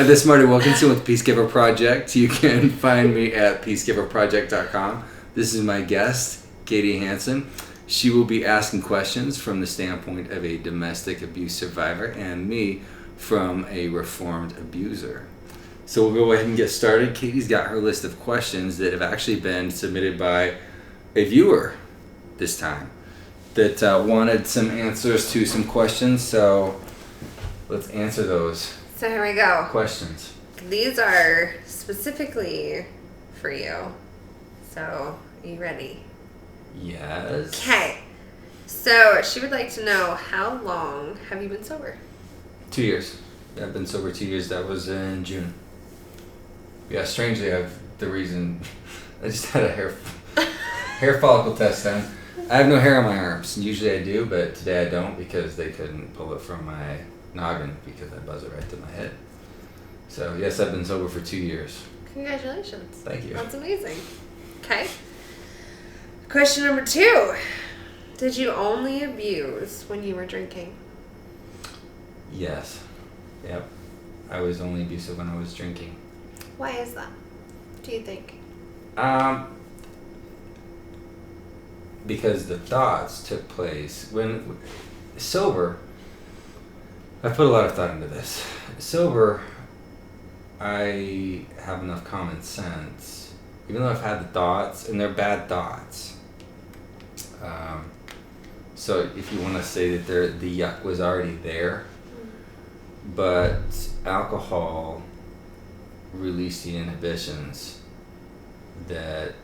This is Marty Wilkinson with Peacegiver Project. You can find me at peacegiverproject.com. This is my guest, Katie Hansen. She will be asking questions from the standpoint of a domestic abuse survivor and me from a reformed abuser. So we'll go ahead and get started. Katie's got her list of questions that have actually been submitted by a viewer this time that wanted some answers to some questions. So let's answer those. So here we go. Questions. These are specifically for you. So, are you ready? Yes. Okay. So, she would like to know, how long have you been sober? 2 years. I've been sober 2 years. That was in June. Yeah, strangely, I just had a hair follicle test done. I have no hair on my arms. Usually I do, but today I don't because they couldn't pull it from my noggin because I buzz it right to my head. So yes, I've been sober for 2 years. Congratulations. Thank you. That's amazing. Okay. Question number 2. Did you only abuse when you were drinking? Yes. Yep. I was only abusive when I was drinking. Why is that, do you think? Because the thoughts took place when sober. I put a lot of thought into this. Sober, I have enough common sense, even though I've had the thoughts, and they're bad thoughts. So if you want to say that the yuck was already there, but alcohol released the inhibitions that,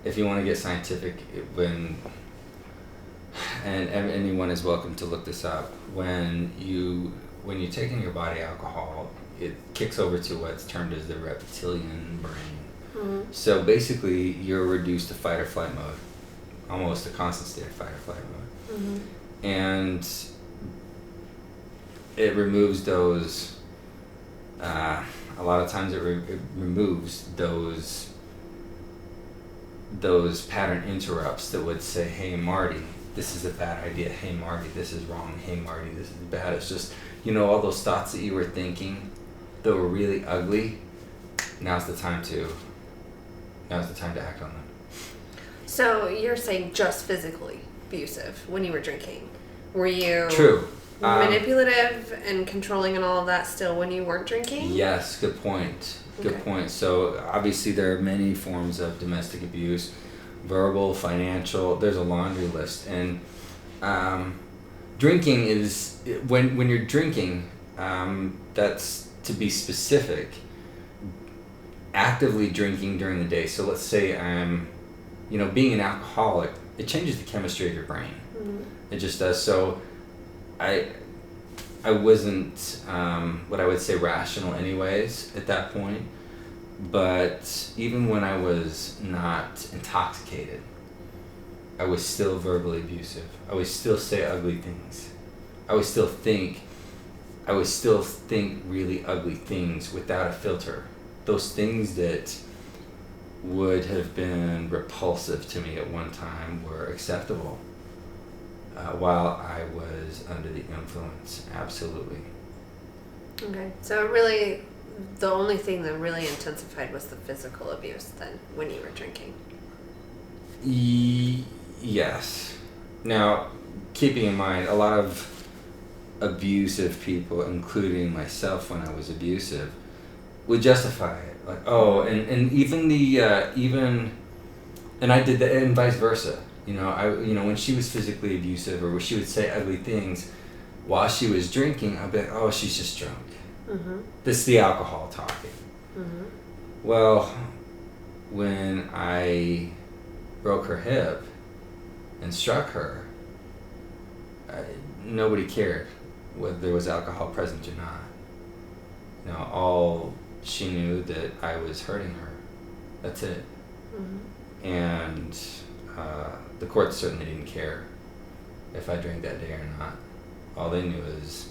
if you want to get scientific, and anyone is welcome to look this up. When you take in your body alcohol, it kicks over to what's termed as the reptilian brain. Mm-hmm. So basically, you're reduced to fight or flight mode, almost a constant state of fight or flight mode, mm-hmm. And it removes those. A lot of times, it removes those pattern interrupts that would say, "Hey, Marty, this is a bad idea. Hey, Marty, this is wrong. Hey, Marty, this is bad." It's just, all those thoughts that you were thinking that were really ugly. Now's the time to act on them. So you're saying just physically abusive when you were drinking? Were you true manipulative and controlling and all of that still when you weren't drinking? Yes, good point. Good point. So obviously there are many forms of domestic abuse. Verbal, financial, there's a laundry list. And drinking is, when you're drinking, that's, to be specific, actively drinking during the day. So let's say I'm, being an alcoholic, it changes the chemistry of your brain. Mm-hmm. It just does. So I wasn't what I would say rational anyways at that point. But even when I was not intoxicated, I was still verbally abusive. I would still say ugly things. I would still think really ugly things without a filter. Those things that would have been repulsive to me at one time were acceptable while I was under the influence. Absolutely. Okay. So really, the only thing that really intensified was the physical abuse then when you were drinking? Yes. Now, keeping in mind, a lot of abusive people, including myself when I was abusive, would justify it. Like, and even and I did that, and vice versa. When she was physically abusive or when she would say ugly things while she was drinking, I'd be like, oh, she's just drunk. Mm-hmm. This is the alcohol talking. Mm-hmm. Well, when I broke her hip and struck her, nobody cared whether there was alcohol present or not. All she knew that I was hurting her. That's it. Mm-hmm. And the court certainly didn't care if I drank that day or not. All they knew is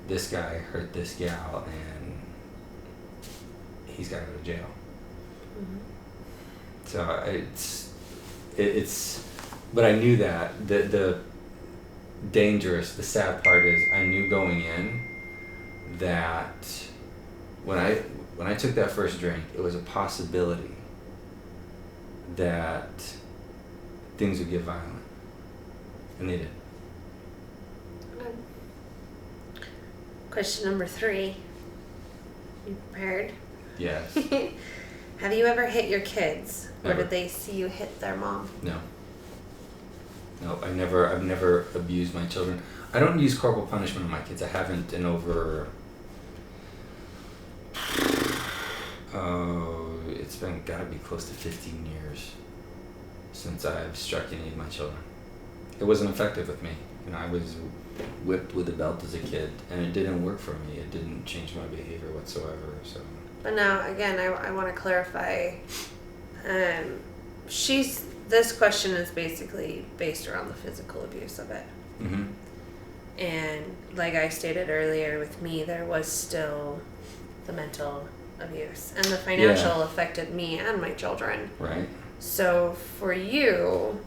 this guy hurt this gal and he's got to go to jail. Mm-hmm. So it's, but I knew that the sad part is I knew going in that when I took that first drink, it was a possibility that things would get violent, and they did. Question number 3. You prepared? Yes. Have you ever hit your kids, or Never. did they see you hit their mom? No. No, I've never abused my children. I don't use corporal punishment on my kids. I haven't in over. It's been gotta be close to 15 years since I've struck any of my children. It wasn't effective with me. I was whipped with a belt as a kid, and it didn't work for me. It didn't change my behavior whatsoever. So. But now, again, I want to clarify. This question is basically based around the physical abuse of it. Mm-hmm. And like I stated earlier, with me, there was still the mental abuse, and the financial affected me and my children. Right. So for you,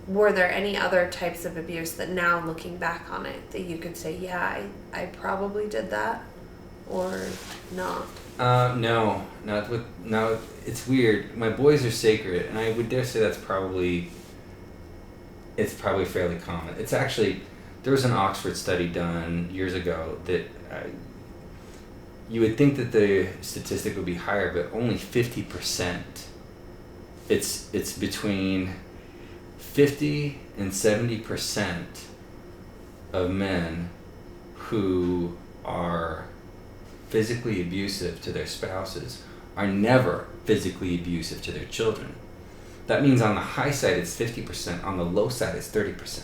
were there any other types of abuse that now, looking back on it, that you could say, yeah, I probably did that, or not? No, not with. No, it's weird. My boys are sacred, and I would dare say it's probably fairly common. It's actually, there was an Oxford study done years ago that you would think that the statistic would be higher, but only 50%. It's between 50 and 70% of men who are physically abusive to their spouses are never physically abusive to their children. That means on the high side it's 50%, on the low side it's 30%.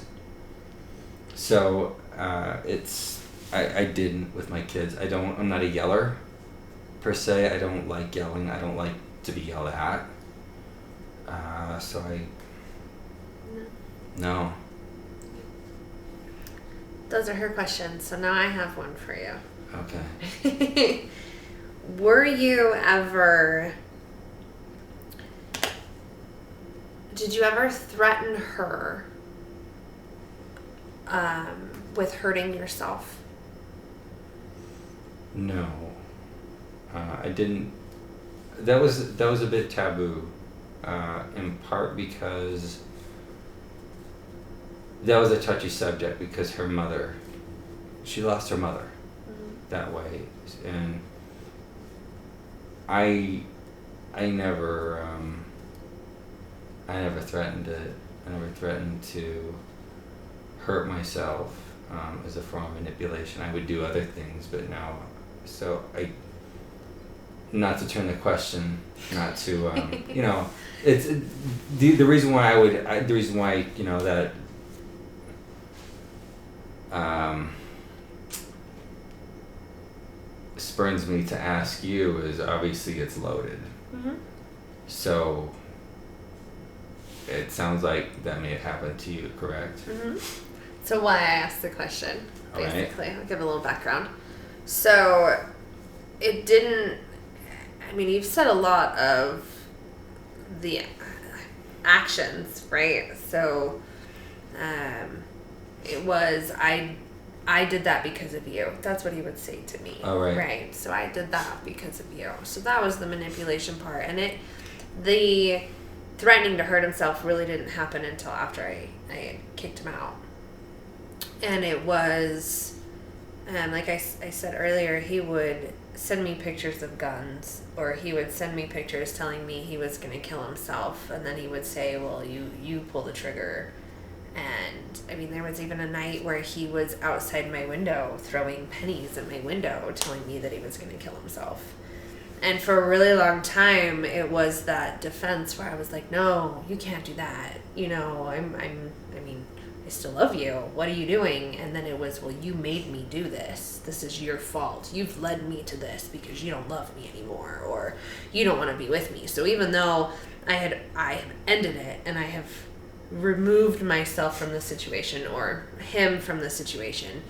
So I didn't with my kids. I'm not a yeller per se. I don't like yelling. I don't like to be yelled at. No. Those are her questions, so now I have one for you. Okay. Were you ever... Did you ever threaten her with hurting yourself? No. I didn't. That was a bit taboo, in part because that was a touchy subject, because her mother, she lost her mother that way, and I never threatened it. I never threatened to hurt myself as a form of manipulation. I would do other things, but no. So not to turn the question, not to it's the reason why that spurns me to ask you is obviously it's loaded. Mm-hmm. So it sounds like that may have happened to you, correct? Mm-hmm. So why I asked the question, basically. Right. I'll give a little background. So it didn't... I mean, you've said a lot of the actions, right? So it was, I did that because of you. That's what he would say to me. Oh, right. Right. So I did that because of you. So that was the manipulation part. And the threatening to hurt himself really didn't happen until after I had kicked him out. And it was, like I said earlier, he would send me pictures of guns, or he would send me pictures telling me he was going to kill himself. And then he would say, well, you pull the trigger. And I mean, there was even a night where he was outside my window throwing pennies at my window, telling me that he was going to kill himself. And for a really long time, it was that defense where I was like, no, you can't do that. I still love you. What are you doing? And then it was, well, you made me do this. This is your fault. You've led me to this because you don't love me anymore, or you don't want to be with me. So even though I have ended it and I have removed myself from the situation, or him from the situation,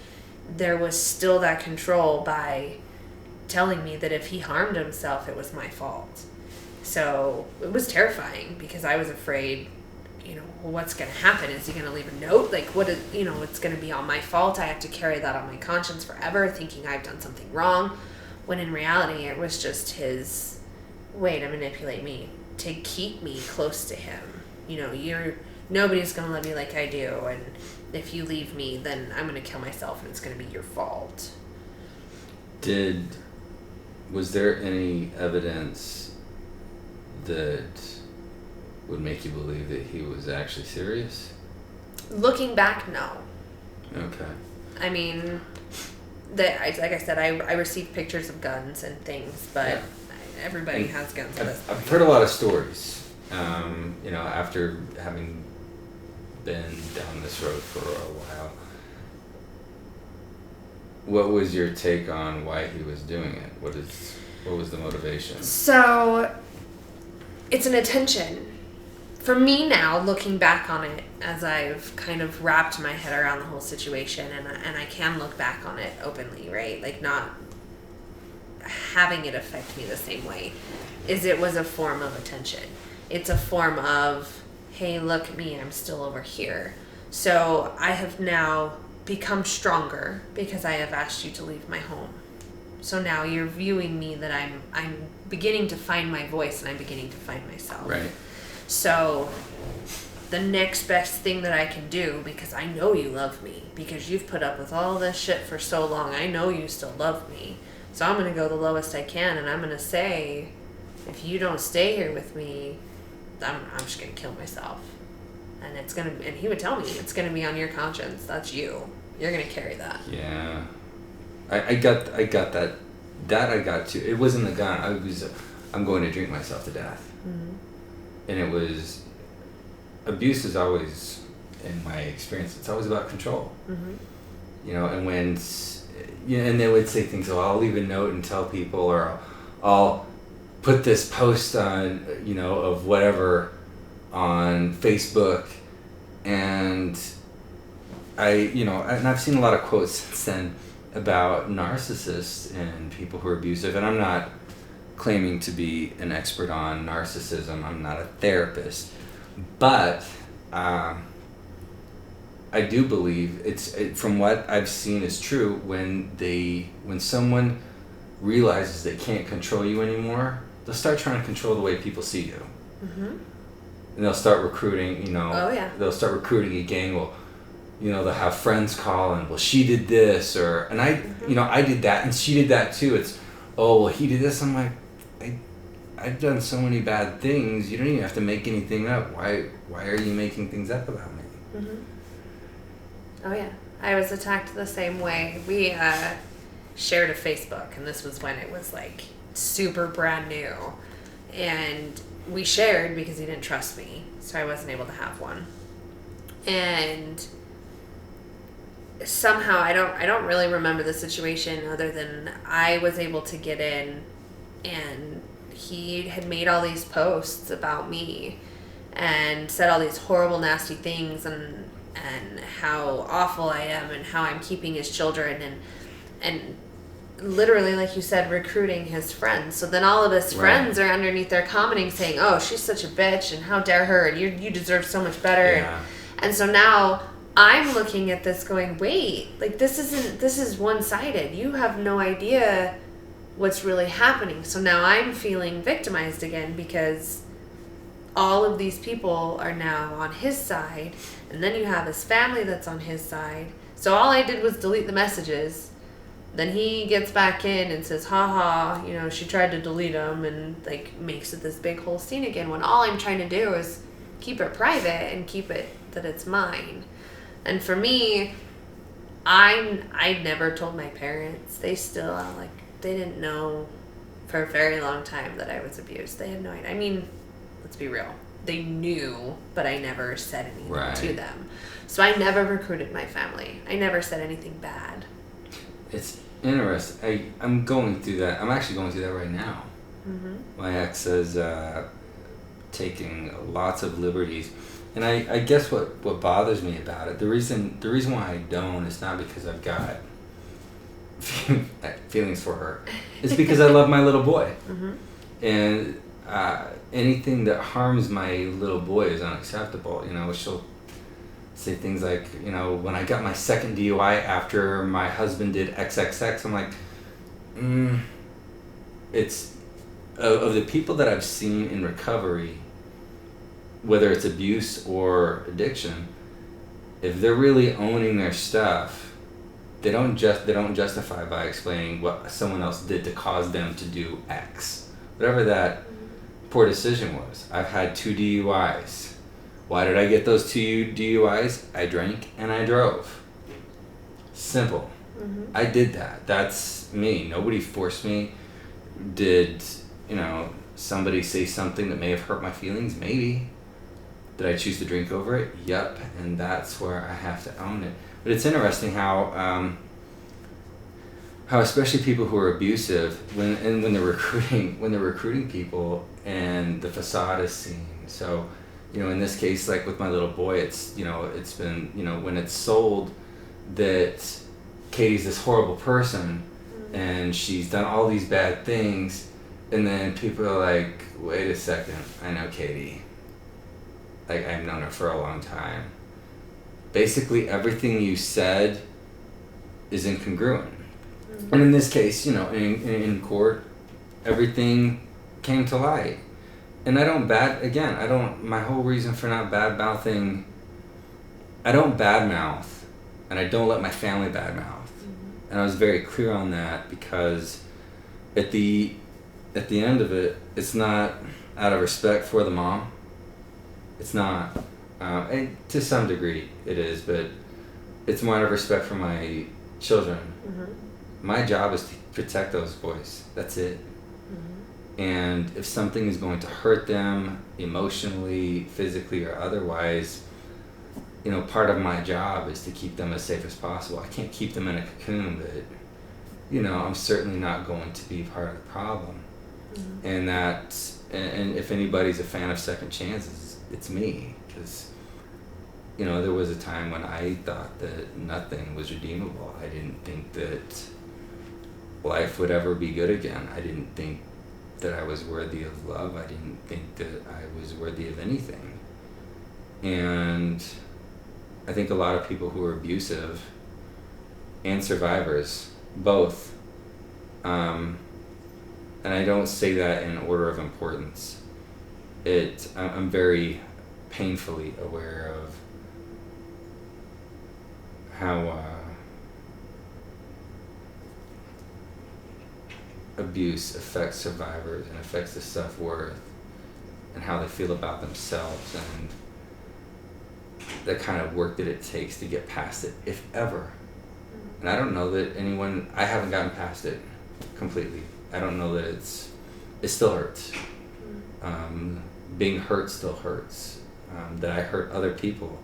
there was still that control by telling me that if he harmed himself, it was my fault. So it was terrifying because I was afraid well, what's going to happen? Is he going to leave a note? Like, what is, it's going to be all my fault. I have to carry that on my conscience forever, thinking I've done something wrong. When in reality, it was just his way to manipulate me, to keep me close to him. Nobody's going to love you like I do. And if you leave me, then I'm going to kill myself and it's going to be your fault. Was there any evidence that would make you believe that he was actually serious? Looking back, no. Okay. I mean, like I said, I received pictures of guns and things, but everybody has guns. I've heard a lot of stories, after having been down this road for a while. What was your take on why he was doing it? What was the motivation? So, it's an attention. For me now, looking back on it, as I've kind of wrapped my head around the whole situation, and I can look back on it openly, right? Like, not having it affect me the same way, is it was a form of attention. It's a form of, hey, look at me, I'm still over here. So I have now become stronger because I have asked you to leave my home. So now you're viewing me that I'm beginning to find my voice and I'm beginning to find myself. Right. So the next best thing that I can do, because I know you love me, because you've put up with all this shit for so long, I know you still love me. So I'm going to go the lowest I can, and I'm going to say, if you don't stay here with me, I'm just going to kill myself. And and he would tell me, it's going to be on your conscience. That's you. You're going to carry that. Yeah. I got that. That I got too. It wasn't the gun. I'm going to drink myself to death. Mm-hmm. And it was, abuse is always, in my experience, it's always about control. Mm-hmm. And when, and they would say things, I'll leave a note and tell people, or I'll put this post on, of whatever on Facebook, and and I've seen a lot of quotes since then about narcissists and people who are abusive, and I'm not claiming to be an expert on narcissism. I'm not a therapist, but I do believe from what I've seen is true. When someone realizes they can't control you anymore, they'll start trying to control the way people see you. Mm-hmm. And they'll start recruiting. Oh yeah. They'll start recruiting a gang. Well, they'll have friends call and, well, she did this, and I, mm-hmm. I did that and she did that too. It's, oh, well, he did this. I'm like, I've done so many bad things. You don't even have to make anything up. Why are you making things up about me? Mm-hmm. Oh yeah, I was attacked the same way. We shared a Facebook, and this was when it was like super brand new, and we shared because he didn't trust me, so I wasn't able to have one. And somehow I don't really remember the situation other than I was able to get in, and he had made all these posts about me and said all these horrible, nasty things, and how awful I am and how I'm keeping his children, and literally, like you said, recruiting his friends. So then all of his friends are underneath there commenting, saying, oh, she's such a bitch, and how dare her, and you deserve so much better. Yeah. And so now I'm looking at this going, wait, like this is one-sided. You have no idea what's really happening. So now I'm feeling victimized again because all of these people are now on his side, and then you have his family that's on his side. So all I did was delete the messages. Then he gets back in and says, haha, she tried to delete them, and like makes it this big whole scene again, when all I'm trying to do is keep it private and keep it that it's mine. And for me, I never told my parents. They still they didn't know for a very long time that I was abused. They had no idea. I mean, let's be real. They knew, but I never said anything to them. So I never recruited my family. I never said anything bad. It's interesting. I'm going through that. I'm actually going through that right now. Mm-hmm. My ex is taking lots of liberties. And I guess what bothers me about it, the reason why I don't is not because I've got feelings for her. It's because I love my little boy. Mm-hmm. And anything that harms my little boy is unacceptable. She'll say things like, when I got my second DUI after my husband did XXX, I'm like, it's of the people that I've seen in recovery, whether it's abuse or addiction, if they're really owning their stuff, they don't justify by explaining what someone else did to cause them to do X, whatever that poor decision was. I've had 2 DUIs. Why did I get those 2 DUIs? I drank and I drove. Simple. I did that. That's me. Nobody forced me. Did, somebody say something that may have hurt my feelings? Maybe. Did I choose to drink over it? Yep. And that's where I have to own it. But it's interesting how especially people who are abusive, when they're recruiting people, and the facade is seen. So, in this case, like with my little boy, it's been, when it's sold that Katie's this horrible person and she's done all these bad things, and then people are like, wait a second, I know Katie. Like, I've known her for a long time. Basically, everything you said is incongruent. And in this case, in court, everything came to light. And my whole reason for not bad-mouthing, I don't bad-mouth, and I don't let my family bad-mouth. And I was very clear on that, because at the end of it, it's not out of respect for the mom. It's not. And to some degree it is, but it's more out of respect for my children. My job is to protect those boys. That's it. And if something is going to hurt them emotionally, physically, or otherwise, part of my job is to keep them as safe as possible. I can't keep them in a cocoon, but I'm certainly not going to be part of the problem. And if anybody's a fan of second chances, it's me, because there was a time when I thought that nothing was redeemable. I didn't think that life would ever be good again. I didn't think that I was worthy of love. I didn't think that I was worthy of anything. And I think a lot of people who are abusive and survivors, both, and I don't say that in order of importance. I'm very painfully aware of how abuse affects survivors and affects the self-worth and how they feel about themselves, and the kind of work that it takes to get past it, if ever. And I don't know that I haven't gotten past it completely. I don't know that it still hurts. Being hurt still hurts. That I hurt other people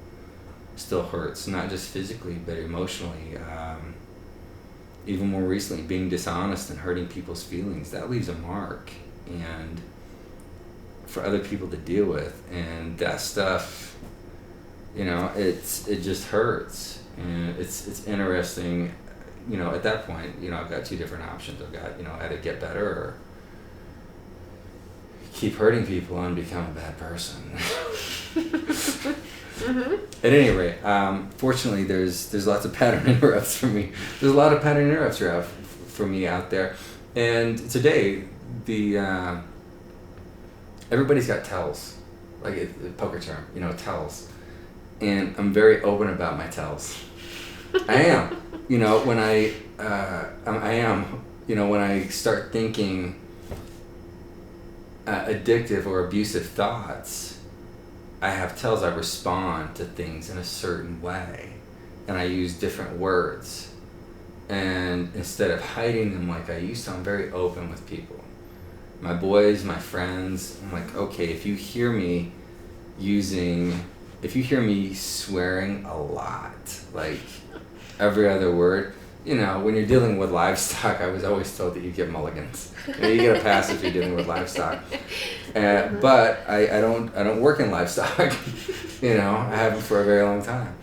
still hurts, not just physically, but emotionally. Even more recently, being dishonest and hurting people's feelings, that leaves a mark, and for other people to deal with. And that stuff, it just hurts. And it's interesting, at that point, I've got 2 different options. I've got, either get better or keep hurting people and become a bad person. At any rate, fortunately, there's lots of pattern interrupts for me. There's a lot of pattern interrupts for me out there. And today, everybody's got tells, like a poker term, tells. And I'm very open about my tells. I am. When I am. When I start thinking addictive or abusive thoughts, I have tells. I respond to things in a certain way, and I use different words. And instead of hiding them like I used to, I'm very open with people. My boys, my friends, I'm like, okay, if you hear me swearing a lot, like every other word, when you're dealing with livestock, I was always told that you get mulligans. You get a pass if you're dealing with livestock. But I don't work in livestock. I haven't for a very long time.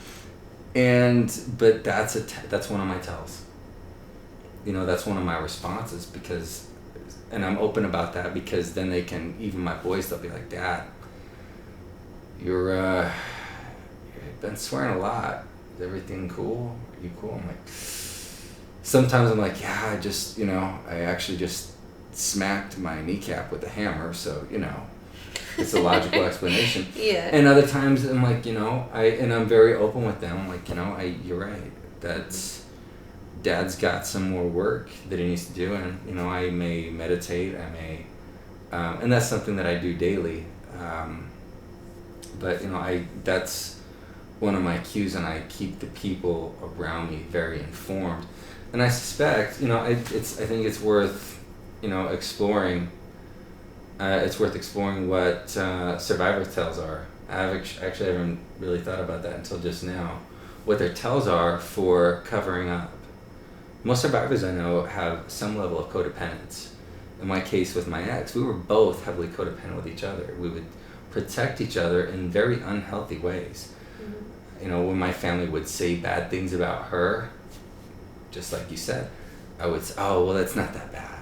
But that's one of my tells. That's one of my responses, because and I'm open about that, because then they can, even my boys, they'll be like, Dad, you've been swearing a lot. Is everything cool? Are you cool? I'm like, sometimes I'm like, yeah, I actually just smacked my kneecap with a hammer, so, it's a logical explanation. Yeah. And other times I'm like, I'm very open with them. I'm like, you're right. Dad's got some more work that he needs to do, and, I may meditate, and that's something that I do daily. But, that's one of my cues, and I keep the people around me very informed. And I suspect, I think it's worth, exploring. It's worth exploring what survivor tells are. I haven't really thought about that until just now. What their tells are for covering up. Most survivors I know have some level of codependence. In my case with my ex, we were both heavily codependent with each other. We would protect each other in very unhealthy ways. Mm-hmm. When my family would say bad things about her, just like you said, I would say, oh, well, that's not that bad.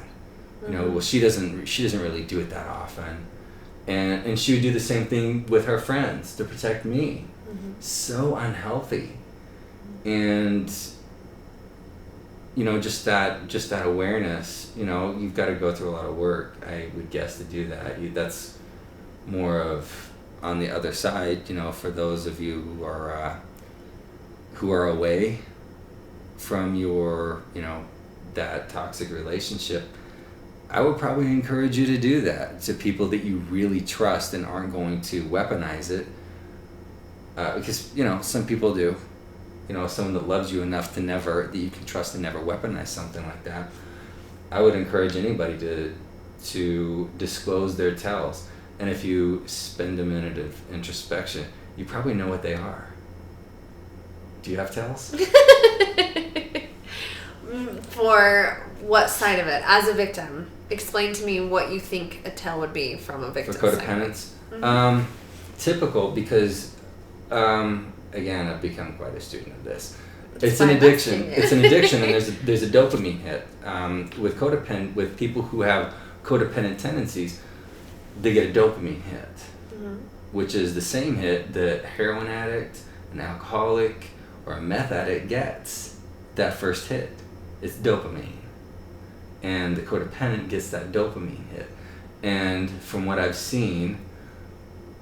Mm-hmm. Well, she doesn't really do it that often. And she would do the same thing with her friends to protect me. Mm-hmm. So unhealthy. And, just that awareness, you've got to go through a lot of work, I would guess, to do that. That's more of on the other side, for those of you who are away from your, that toxic relationship. I would probably encourage you to do that to people that you really trust and aren't going to weaponize it. Because, some people do. Someone that loves you enough that you can trust to never weaponize something like that. I would encourage anybody to disclose their tells. And if you spend a minute of introspection, you probably know what they are. Do you have tells? For what side of it? As a victim, explain to me what you think a tell would be from a victim. For codependence? Mm-hmm. Typical, because, again, I've become quite a student of this. It's an addiction. It's an addiction, and there's a dopamine hit. With people who have codependent tendencies, they get a dopamine hit, mm-hmm. which is the same hit that a heroin addict, an alcoholic, or a meth addict gets. That first hit. It's dopamine. And the codependent gets that dopamine hit. And from what I've seen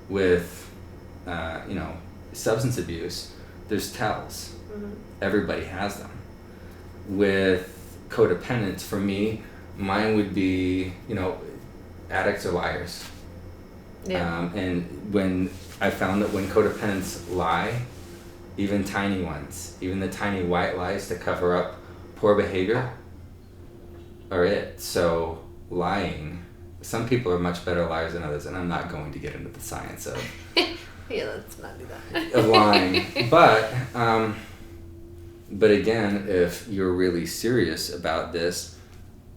with, substance abuse, there's tells. Mm-hmm. Everybody has them. With codependence, for me, mine would be, addicts are liars. Yeah. And when I found that when codependents lie, even tiny ones, even the tiny white lies to cover up poor behavior, are it. So lying, some people are much better liars than others, and I'm not going to get into the science of yeah, let's not do that. of lying. But again, if you're really serious about this,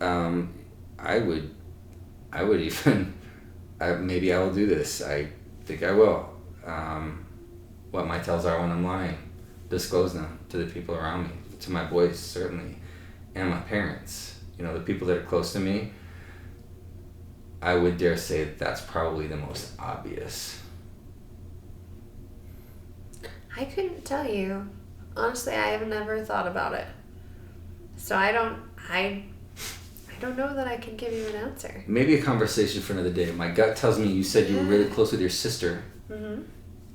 I would even maybe I will do this. I think I will. What my tells are when I'm lying, disclose them to the people around me, to my boys certainly, and my parents. The people that are close to me. I would dare say that's probably the most obvious. I couldn't tell you. Honestly, I have never thought about it. So I don't know that I can give you an answer. Maybe a conversation for another day. My gut tells me you said you were really close with your sister. Mm-hmm.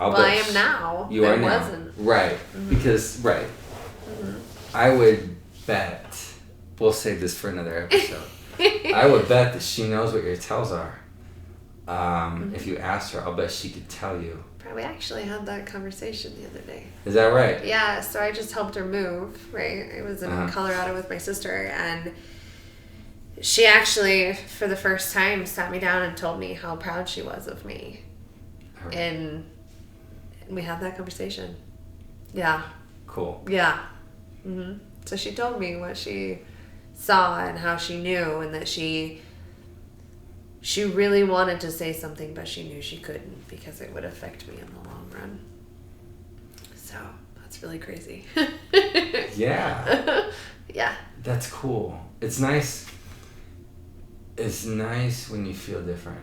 I am now. You are now. Wasn't. Right. Mm-hmm. Because, right. Mm-hmm. I would bet, we'll save this for another episode. I would bet that she knows what your tells are. Mm-hmm. If you asked her, I'll bet she could tell you. We actually had that conversation the other day. Is that right? Yeah, so I just helped her move, right? I was in Colorado with my sister, and she actually, for the first time, sat me down and told me how proud she was of me. Right. And we had that conversation. Yeah. Cool. Yeah. Mm-hmm. So she told me what she saw and how she knew, and that she really wanted to say something, but she knew she couldn't because it would affect me in the long run. So that's really crazy. Yeah. Yeah. That's cool. It's nice. It's nice when you feel different.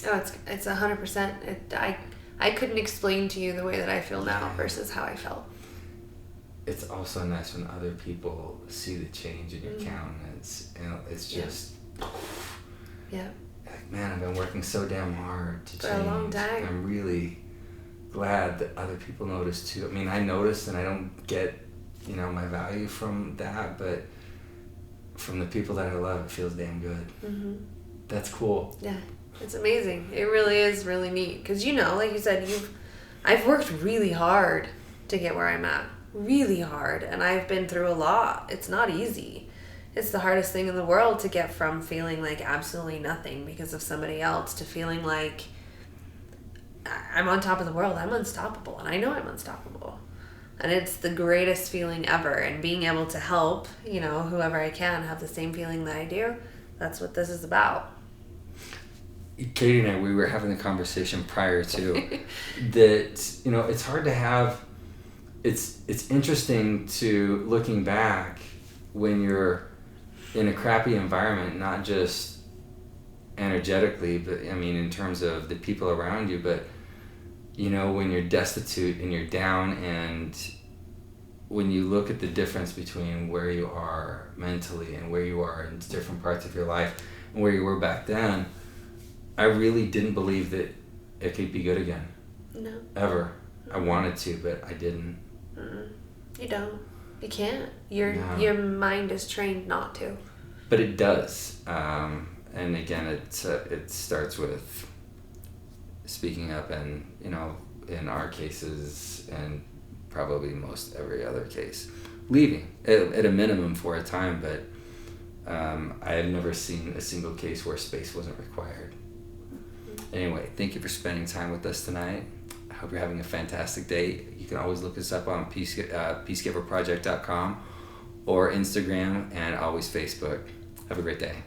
Oh, it's 100%. I couldn't explain to you the way that I feel now versus how I felt. It's also nice when other people see the change in your countenance. It's just... Yeah. Like, man, I've been working so damn hard to For change. a long time. I'm really glad that other people notice too. I mean, I notice and I don't get, my value from that, but from the people that I love, it feels damn good. Mm-hmm. That's cool. Yeah, it's amazing. It really is really neat. Because, like you said, I've worked really hard to get where I'm at. Really hard. And I've been through a lot. It's not easy. It's the hardest thing in the world to get from feeling like absolutely nothing because of somebody else to feeling like I'm on top of the world. I'm unstoppable. And I know I'm unstoppable. And it's the greatest feeling ever. And being able to help, whoever I can have the same feeling that I do, that's what this is about. Katie and I, we were having a conversation prior to that, it's hard to have, it's interesting to looking back when you're in a crappy environment, not just energetically, but in terms of the people around you, but when you're destitute and you're down, and when you look at the difference between where you are mentally and where you are in different parts of your life and where you were back then, I really didn't believe that it could be good again. No. Ever. I wanted to, but I didn't. You don't. You can't. Your mind is trained not to. But it does. And again, it starts with speaking up, and in our cases, and probably most every other case, leaving at a minimum for a time. But I have never seen a single case where space wasn't required. Anyway, thank you for spending time with us tonight. I hope you're having a fantastic day. You can always look us up on peacegiverproject.com or Instagram, and always Facebook. Have a great day.